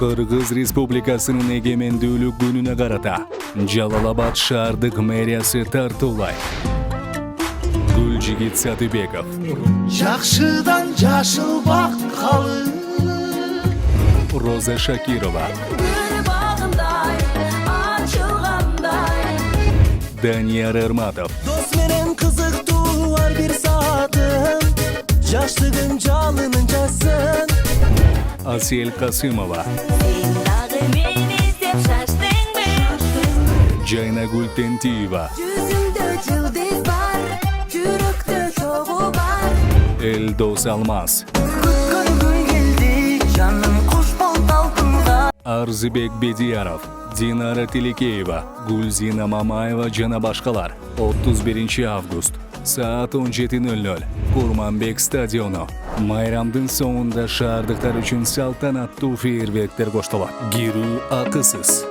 Кыргыз Республикасынын эгемендүүлүк күнүнө карата Жалал-Абад шаардык мэриясы тартуулайт. Гүлжигит Сатыбеков. Жакшыдан жашыл бак калып. Роза Шакирова. Данияр Эрматов. Дос менен кызыктуу ар бир саатым, жаштыгын жалынынчасын. Асел Касымова. Жайнагүл Тентиева. Элдос Алмаз. Арзыбек Бедияров, Динара Телекеева, Гүлзина Мамаева жана башкалар. 31 август саат 17:00 Курманбек стадиону. Майрамдын соңунда шаардыктар үчүн салтанаттуу фейерверктер коштолот. Кирүү акысыз.